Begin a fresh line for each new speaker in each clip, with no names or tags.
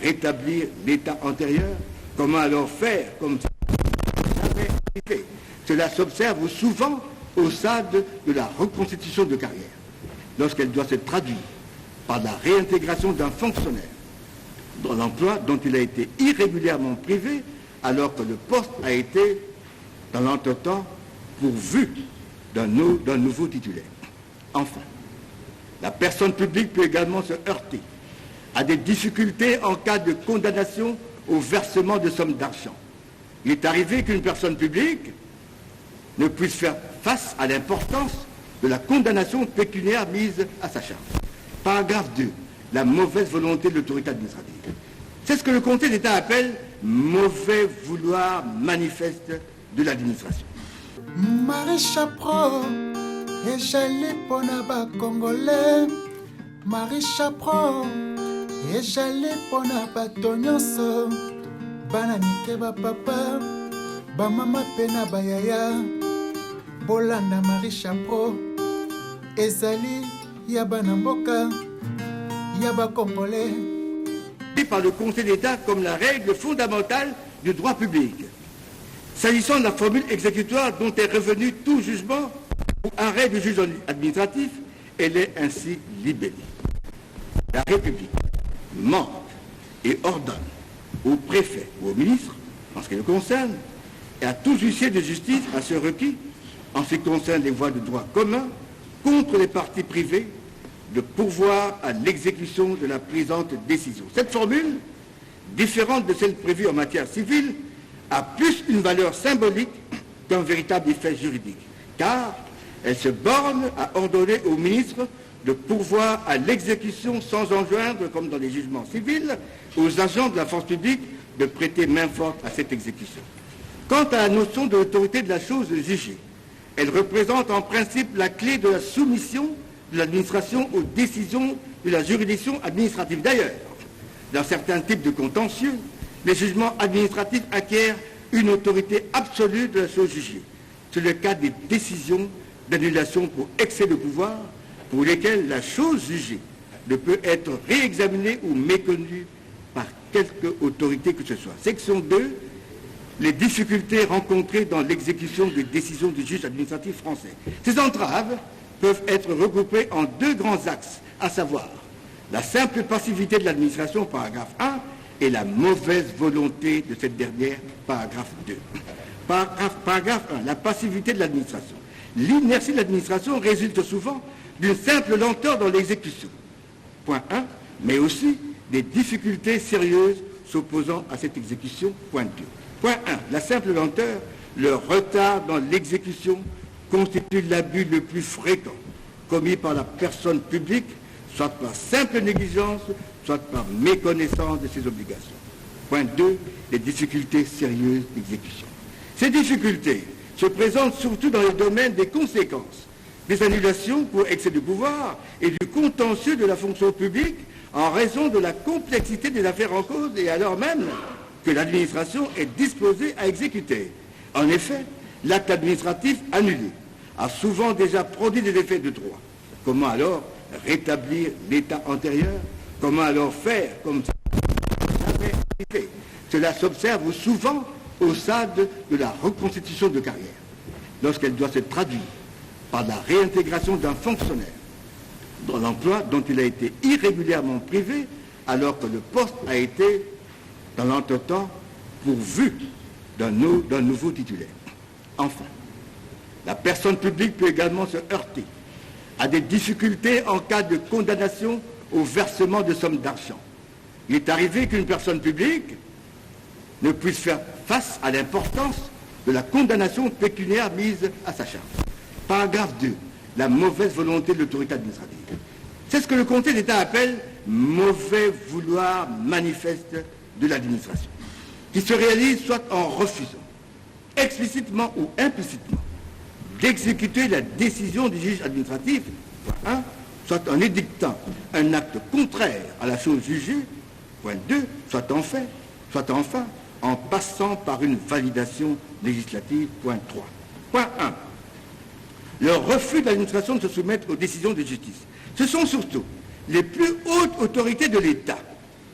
rétablir l'état antérieur? Comment alors faire comme ça jamais fait? Cela s'observe souvent au stade de la reconstitution de carrière, lorsqu'elle doit se traduire par la réintégration d'un fonctionnaire dans l'emploi dont il a été irrégulièrement privé alors que le poste a été, dans l'entretemps, pourvu d'un nouveau titulaire. Enfin, la personne publique peut également se heurter à des difficultés en cas de condamnation au versement de sommes d'argent. Il est arrivé qu'une personne publique ne puisse faire face à l'importance de la condamnation pécuniaire mise à sa charge. Paragraphe 2. La mauvaise volonté de l'autorité administrative. C'est ce que le Conseil d'État appelle mauvais vouloir manifeste de l'administration.
Marie Chapro, et j'allais pour la Congolais. Marie Chapro, et j'allais pour la Batonyoso. Bananike ba papa, ba mama pena ba yaya. Bolanda Marie Chapro, ezali yaba namboka, yaba Congolais.
Par le Conseil d'État comme la règle fondamentale du droit public. S'agissant de la formule exécutoire dont est revenu tout jugement ou arrêt du juge administratif, elle est ainsi libellée. La République manque et ordonne au préfet ou au ministre, en ce qui le concerne, et à tout huissier de justice à ce requis, en ce qui concerne les voies de droit commun, contre les parties privées, de pourvoir à l'exécution de la présente décision. Cette formule, différente de celle prévue en matière civile, a plus une valeur symbolique qu'un véritable effet juridique, car elle se borne à ordonner au ministre de pourvoir à l'exécution sans enjoindre, comme dans les jugements civils, aux agents de la force publique de prêter main forte à cette exécution. Quant à la notion de l'autorité de la chose jugée, elle représente en principe la clé de la soumission de l'administration aux décisions de la juridiction administrative. D'ailleurs, dans certains types de contentieux, les jugements administratifs acquièrent une autorité absolue de la chose jugée. C'est le cas des décisions d'annulation pour excès de pouvoir, pour lesquelles la chose jugée ne peut être réexaminée ou méconnue par quelque autorité que ce soit. Section 2, les difficultés rencontrées dans l'exécution des décisions du juge administratif français. Ces entraves peuvent être regroupés en deux grands axes, à savoir la simple passivité de l'administration, paragraphe 1, et la mauvaise volonté de cette dernière, paragraphe 2. Paragraphe 1, la passivité de l'administration. L'inertie de l'administration résulte souvent d'une simple lenteur dans l'exécution, point 1, mais aussi des difficultés sérieuses s'opposant à cette exécution, point 2. Point 1, la simple lenteur, le retard dans l'exécution constitue l'abus le plus fréquent commis par la personne publique, soit par simple négligence, soit par méconnaissance de ses obligations. Point 2, les difficultés sérieuses d'exécution. Ces difficultés se présentent surtout dans le domaine des conséquences, des annulations pour excès de pouvoir et du contentieux de la fonction publique en raison de la complexité des affaires en cause et alors même que l'administration est disposée à exécuter. En effet, l'acte administratif annulé a souvent déjà produit des effets de droit. Comment alors rétablir l'état antérieur? Comment alors faire comme ça jamais fait? Cela s'observe souvent au stade de la reconstitution de carrière, lorsqu'elle doit se traduire par la réintégration d'un fonctionnaire dans l'emploi dont il a été irrégulièrement privé alors que le poste a été, dans l'entretemps, pourvu d'un nouveau titulaire. Enfin, la personne publique peut également se heurter à des difficultés en cas de condamnation au versement de sommes d'argent. Il est arrivé qu'une personne publique ne puisse faire face à l'importance de la condamnation pécuniaire mise à sa charge. Paragraphe 2. La mauvaise volonté de l'autorité administrative. C'est ce que le Conseil d'État appelle mauvais vouloir manifeste de l'administration, qui se réalise soit en refusant, explicitement ou implicitement, d'exécuter la décision du juge administratif, point 1, soit en édictant un acte contraire à la chose jugée, point 2, soit enfin en passant par une validation législative, point 3. Point 1. Le refus de l'administration de se soumettre aux décisions de justice. Ce sont surtout les plus hautes autorités de l'État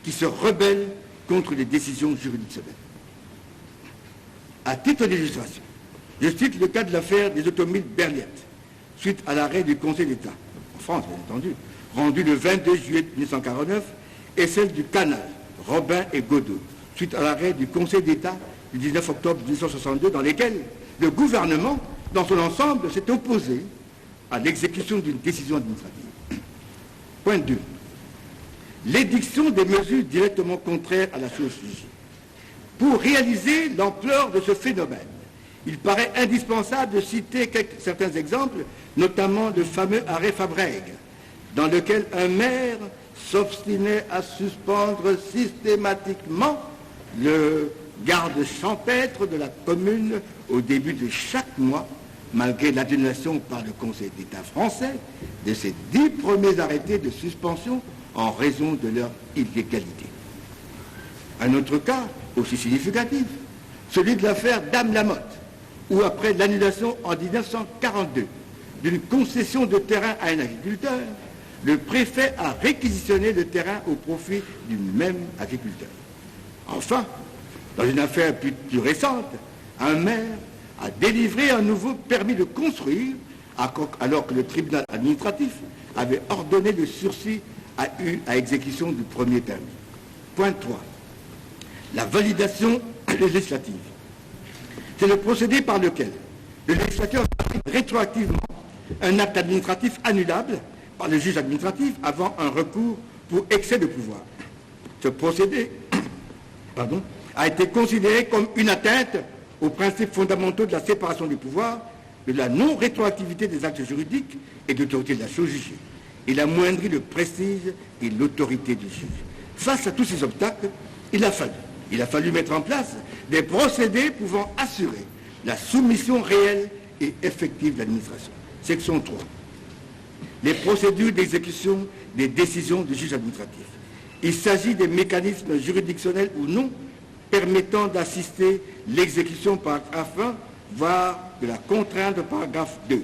qui se rebellent contre les décisions juridictionnelles. À titre d'illustration, je cite le cas de l'affaire des automobiles Berliette, suite à l'arrêt du Conseil d'État, en France bien entendu, rendu le 22 juillet 1949, et celle du Canal, Robin et Godot, suite à l'arrêt du Conseil d'État du 19 octobre 1962, dans lesquels le gouvernement, dans son ensemble, s'est opposé à l'exécution d'une décision administrative. Point 2. L'édiction des mesures directement contraires à la chose jugée. Pour réaliser l'ampleur de ce phénomène, il paraît indispensable de citer certains exemples, notamment le fameux arrêt Fabrègue, dans lequel un maire s'obstinait à suspendre systématiquement le garde champêtre de la commune au début de chaque mois, malgré l'annulation par le Conseil d'État français de ces 10 premiers arrêtés de suspension en raison de leur illégalité. Un autre cas, aussi significatif, celui de l'affaire Dame Lamotte, où après l'annulation en 1942 d'une concession de terrain à un agriculteur, le préfet a réquisitionné le terrain au profit du même agriculteur. Enfin, dans une affaire plus récente, un maire a délivré un nouveau permis de construire alors que le tribunal administratif avait ordonné le sursis à exécution du premier permis. Point 3. La validation législative. C'est le procédé par lequel le législateur valide rétroactivement un acte administratif annulable par le juge administratif avant un recours pour excès de pouvoir. Ce procédé a été considéré comme une atteinte aux principes fondamentaux de la séparation des pouvoirs, de la non-rétroactivité des actes juridiques et de l'autorité de la chose jugée. Il amoindrit le prestige et l'autorité du juge. Face à tous ces obstacles, il a fallu mettre en place des procédés pouvant assurer la soumission réelle et effective de l'administration. Section 3. Les procédures d'exécution des décisions du juge administratif. Il s'agit des mécanismes juridictionnels ou non permettant d'assister l'exécution paragraphe 1, voire de la contrainte de paragraphe 2.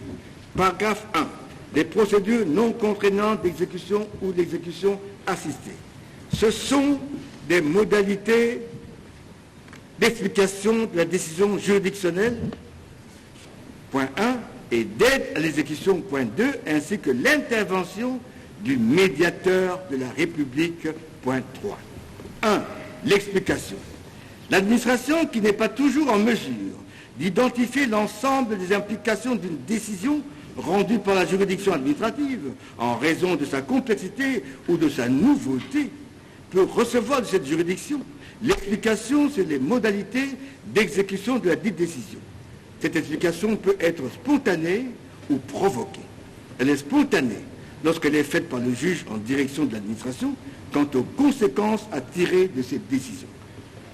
Paragraphe 1. Les procédures non contraignantes d'exécution ou d'exécution assistée. Ce sont des modalités d'explication de la décision juridictionnelle, point 1, et d'aide à l'exécution, point 2, ainsi que l'intervention du médiateur de la République, point 3. 1. L'explication. L'administration, qui n'est pas toujours en mesure d'identifier l'ensemble des implications d'une décision rendue par la juridiction administrative, en raison de sa complexité ou de sa nouveauté, peut recevoir de cette juridiction l'explication sur les modalités d'exécution de la dite décision. Cette explication peut être spontanée ou provoquée. Elle est spontanée lorsqu'elle est faite par le juge en direction de l'administration quant aux conséquences à tirer de cette décision.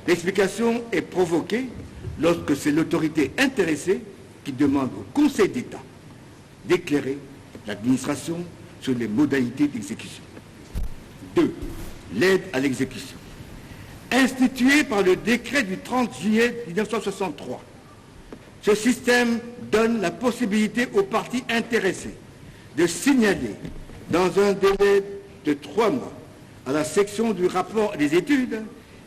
L'explication est provoquée lorsque c'est l'autorité intéressée qui demande au Conseil d'État d'éclairer l'administration sur les modalités d'exécution. 2. L'aide à l'exécution. Institué par le décret du 30 juillet 1963, ce système donne la possibilité aux parties intéressées de signaler dans un délai de 3 mois à la section du rapport et des études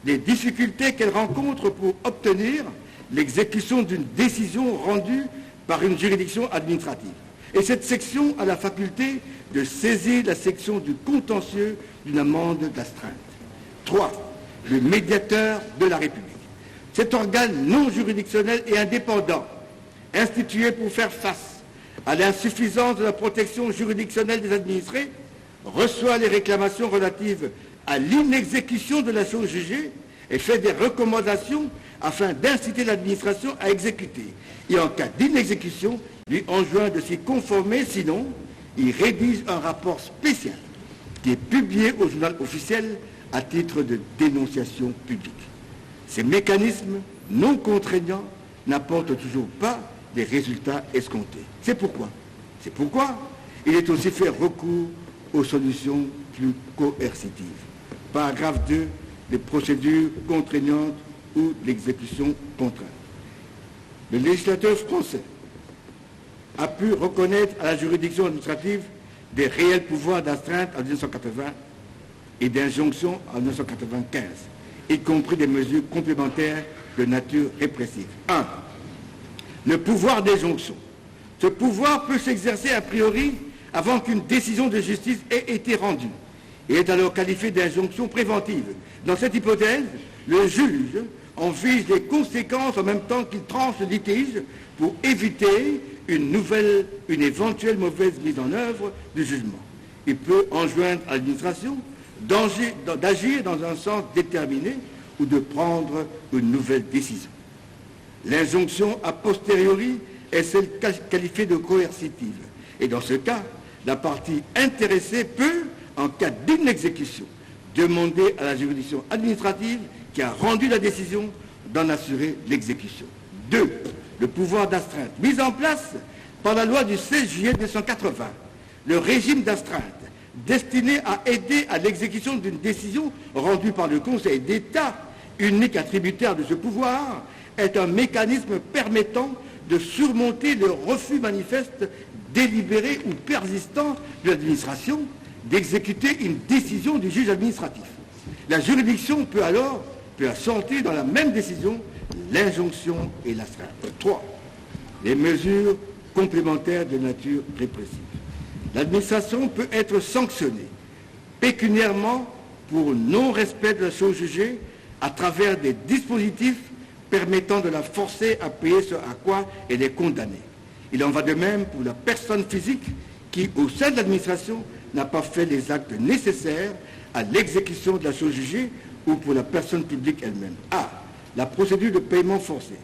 les difficultés qu'elles rencontrent pour obtenir l'exécution d'une décision rendue par une juridiction administrative. Et cette section a la faculté de saisir la section du contentieux d'une amende d'astreinte. 3. Le médiateur de la République. Cet organe non juridictionnel et indépendant, institué pour faire face à l'insuffisance de la protection juridictionnelle des administrés, reçoit les réclamations relatives à l'inexécution de la chose jugée et fait des recommandations afin d'inciter l'administration à exécuter. Et en cas d'inexécution, lui enjoint de s'y conformer, sinon il rédige un rapport spécial qui est publié au journal officiel à titre de dénonciation publique. Ces mécanismes non contraignants n'apportent toujours pas des résultats escomptés. C'est pourquoi il est aussi fait recours aux solutions plus coercitives. Paragraphe 2, les procédures contraignantes ou l'exécution contrainte. Le législateur français a pu reconnaître à la juridiction administrative des réels pouvoirs d'astreinte en 1980 et d'injonction en 1995, y compris des mesures complémentaires de nature répressive. 1. Le pouvoir d'injonction. Ce pouvoir peut s'exercer a priori avant qu'une décision de justice ait été rendue et est alors qualifié d'injonction préventive. Dans cette hypothèse, le juge en vise les conséquences en même temps qu'il tranche le litige pour éviter une éventuelle mauvaise mise en œuvre du jugement. Il peut enjoindre à l'administration d'agir dans un sens déterminé ou de prendre une nouvelle décision. L'injonction a posteriori est celle qualifiée de coercitive. Et dans ce cas, la partie intéressée peut, en cas d'inexécution, demander à la juridiction administrative qui a rendu la décision d'en assurer l'exécution. 2. Le pouvoir d'astreinte. Mis en place par la loi du 16 juillet 1980, le régime d'astreinte destiné à aider à l'exécution d'une décision rendue par le Conseil d'État, unique attributaire de ce pouvoir, est un mécanisme permettant de surmonter le refus manifeste, délibéré ou persistant de l'administration d'exécuter une décision du juge administratif. La juridiction peut alors assortir dans la même décision l'injonction et l'astreinte. 3. Les mesures complémentaires de nature répressive. L'administration peut être sanctionnée pécuniairement pour non-respect de la chose jugée à travers des dispositifs permettant de la forcer à payer ce à quoi elle est condamnée. Il en va de même pour la personne physique qui, au sein de l'administration, n'a pas fait les actes nécessaires à l'exécution de la chose jugée ou pour la personne publique elle-même. A. La procédure de paiement forcé.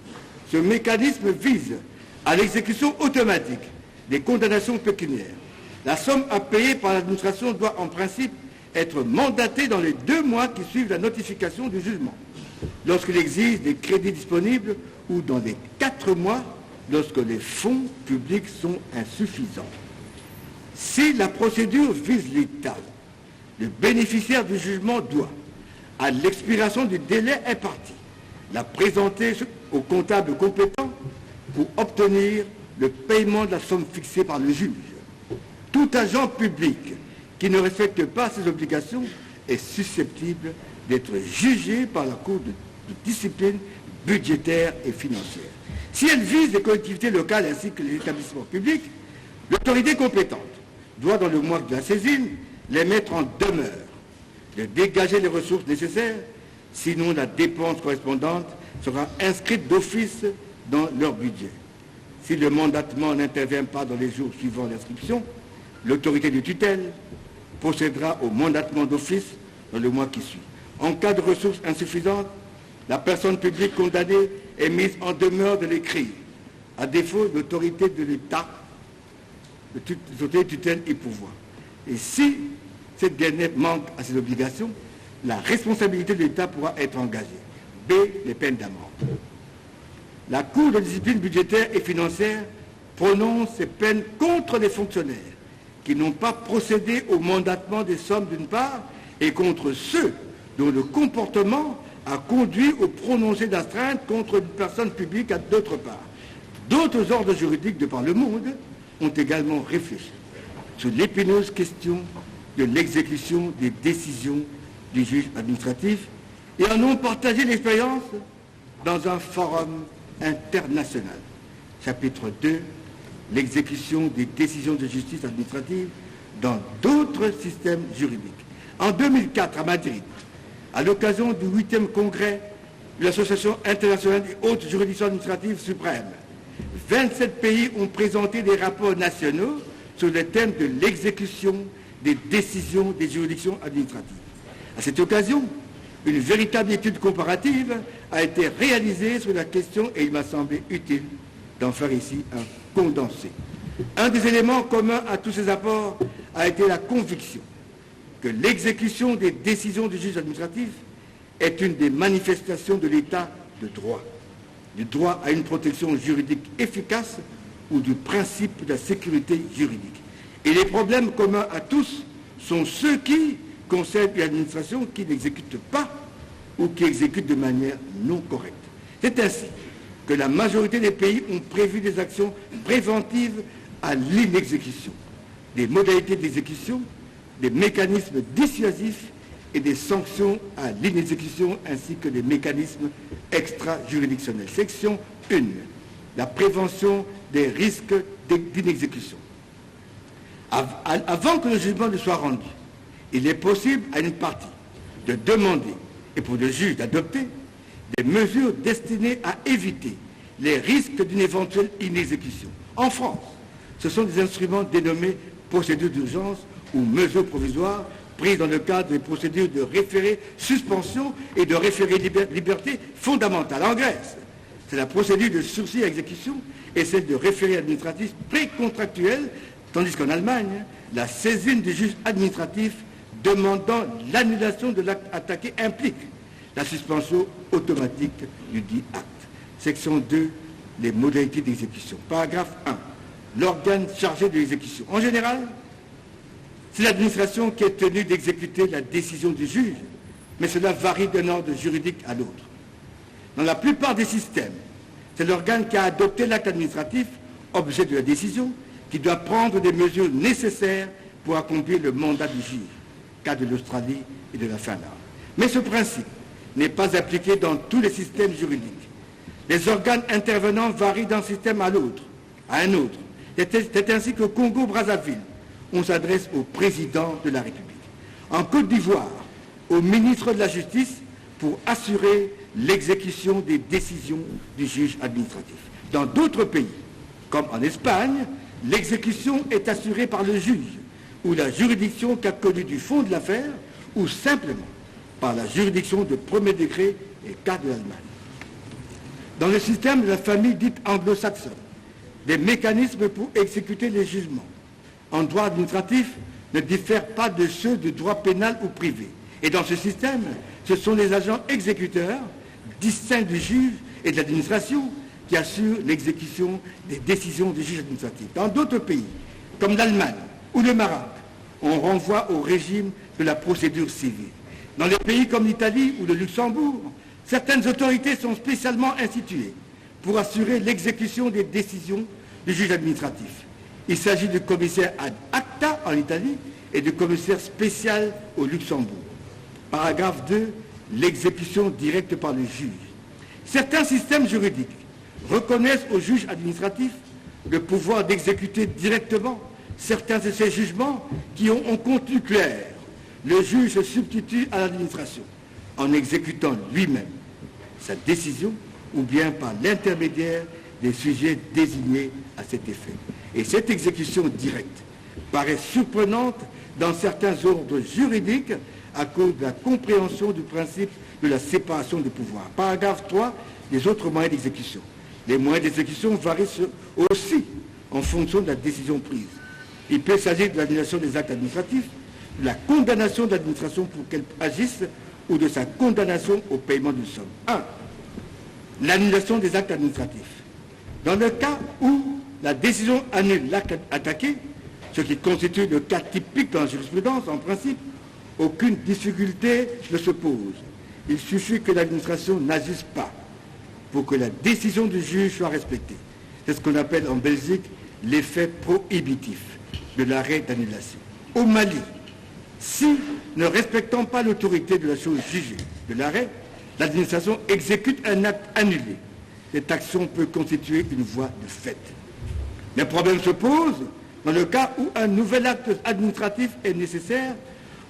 Ce mécanisme vise à l'exécution automatique des condamnations pécuniaires. La somme à payer par l'administration doit en principe être mandatée dans les 2 mois qui suivent la notification du jugement, lorsqu'il existe des crédits disponibles ou dans les 4 mois lorsque les fonds publics sont insuffisants. Si la procédure vise l'État, le bénéficiaire du jugement doit, à l'expiration du délai imparti, la présenter au comptable compétent pour obtenir le paiement de la somme fixée par le juge. Tout agent public qui ne respecte pas ses obligations est susceptible d'être jugé par la Cour de discipline budgétaire et financière. Si elle vise les collectivités locales ainsi que les établissements publics, l'autorité compétente doit, dans le mois de la saisine, les mettre en demeure de dégager les ressources nécessaires, sinon la dépense correspondante sera inscrite d'office dans leur budget. Si le mandatement n'intervient pas dans les jours suivant l'inscription, l'autorité de tutelle procédera au mandatement d'office dans le mois qui suit. En cas de ressources insuffisantes, la personne publique condamnée est mise en demeure de l'écrire. À défaut, l'autorité de l'État, l'autorité de tutelle y pourvoit. Et si cette dernière manque à ses obligations, la responsabilité de l'État pourra être engagée. B. Les peines d'amende. La Cour de discipline budgétaire et financière prononce ces peines contre les fonctionnaires qui n'ont pas procédé au mandatement des sommes d'une part et contre ceux dont le comportement a conduit au prononcé d'astreinte contre une personne publique d'autre part. D'autres ordres juridiques de par le monde ont également réfléchi sur l'épineuse question de l'exécution des décisions du juge administratif et en ont partagé l'expérience dans un forum international. Chapitre 2, l'exécution des décisions de justice administrative dans d'autres systèmes juridiques. En 2004, à Madrid, à l'occasion du 8e congrès de l'Association internationale des hautes juridictions administratives suprêmes, 27 pays ont présenté des rapports nationaux sur le thème de l'exécution des décisions des juridictions administratives. À cette occasion, une véritable étude comparative a été réalisée sur la question et il m'a semblé utile d'en faire ici un condensé. Un des éléments communs à tous ces apports a été la conviction que l'exécution des décisions du juge administratif est une des manifestations de l'état de droit, du droit à une protection juridique efficace ou du principe de la sécurité juridique. Et les problèmes communs à tous sont ceux qui concernent l'administration qui n'exécute pas ou qui exécute de manière non correcte. C'est ainsi que la majorité des pays ont prévu des actions préventives à l'inexécution, des modalités d'exécution, des mécanismes dissuasifs et des sanctions à l'inexécution ainsi que des mécanismes extra-juridictionnels. Section 1. La prévention des risques d'inexécution. Avant que le jugement ne soit rendu, il est possible à une partie de demander et pour le juge d'adopter des mesures destinées à éviter les risques d'une éventuelle inexécution. En France, ce sont des instruments dénommés procédures d'urgence ou mesures provisoires prises dans le cadre des procédures de référé suspension et de référé liberté fondamentale. En Grèce, c'est la procédure de sursis à exécution et celle de référé administratif précontractuel, tandis qu'en Allemagne, la saisine du juge administratif demandant l'annulation de l'acte attaqué implique la suspension automatique du dit acte. Section 2, les modalités d'exécution. Paragraphe 1, l'organe chargé de l'exécution. En général, c'est l'administration qui est tenue d'exécuter la décision du juge, mais cela varie d'un ordre juridique à l'autre. Dans la plupart des systèmes, c'est l'organe qui a adopté l'acte administratif, objet de la décision, qui doit prendre des mesures nécessaires pour accomplir le mandat du juge, cas de l'Australie et de la Finlande. Mais ce principe n'est pas appliqué dans tous les systèmes juridiques. Les organes intervenants varient d'un système à l'autre, à un autre. C'est ainsi qu'au Congo-Brazzaville, on s'adresse au président de la République. En Côte d'Ivoire, au ministre de la Justice pour assurer l'exécution des décisions du juge administratif. Dans d'autres pays, comme en Espagne, l'exécution est assurée par le juge ou la juridiction qui a connu du fond de l'affaire ou simplement par la juridiction de premier degré et cas de l'Allemagne. Dans le système de la famille dite anglo-saxonne, des mécanismes pour exécuter les jugements en droit administratif ne diffèrent pas de ceux du droit pénal ou privé. Et dans ce système, ce sont les agents exécuteurs, distincts du juge et de l'administration, qui assurent l'exécution des décisions du juge administratif. Dans d'autres pays, comme l'Allemagne ou le Maroc, on renvoie au régime de la procédure civile. Dans les pays comme l'Italie ou le Luxembourg, certaines autorités sont spécialement instituées pour assurer l'exécution des décisions du juge administratif. Il s'agit du commissaire ad acta en Italie et du commissaire spécial au Luxembourg. Paragraphe 2, l'exécution directe par le juge. Certains systèmes juridiques reconnaissent au juge administratif le pouvoir d'exécuter directement certains de ces jugements qui ont un contenu clair. Le juge se substitue à l'administration en exécutant lui-même sa décision ou bien par l'intermédiaire des sujets désignés à cet effet. Et cette exécution directe paraît surprenante dans certains ordres juridiques à cause de la compréhension du principe de la séparation des pouvoirs. Paragraphe 3, les autres moyens d'exécution. Les moyens d'exécution varient aussi en fonction de la décision prise. Il peut s'agir de l'annulation des actes administratifs, de la condamnation de l'administration pour qu'elle agisse ou de sa condamnation au paiement d'une somme. 1. L'annulation des actes administratifs. Dans le cas où la décision annule l'acte attaqué, ce qui constitue le cas typique dans la jurisprudence, en principe, aucune difficulté ne se pose. Il suffit que l'administration n'agisse pas pour que la décision du juge soit respectée. C'est ce qu'on appelle en Belgique l'effet prohibitif de l'arrêt d'annulation. Au Mali, si, ne respectant pas l'autorité de la chose jugée de l'arrêt, l'administration exécute un acte annulé, cette action peut constituer une voie de fait. Le problème se pose dans le cas où un nouvel acte administratif est nécessaire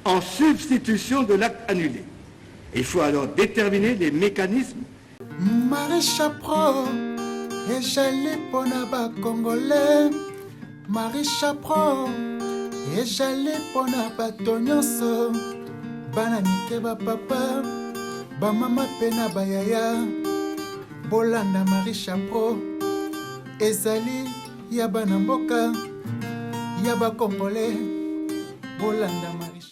en substitution de l'acte annulé. Il faut alors déterminer les mécanismes.
Marie Chapro, ezali pona ba Congolais. Marie Chapro, ezali pona bato nyonso. Bana mike ba papa, ba mama pena ba yaya. Bolanda Marie Chapro, ezali ya bana mboka, ya ba Congolais. Bolanda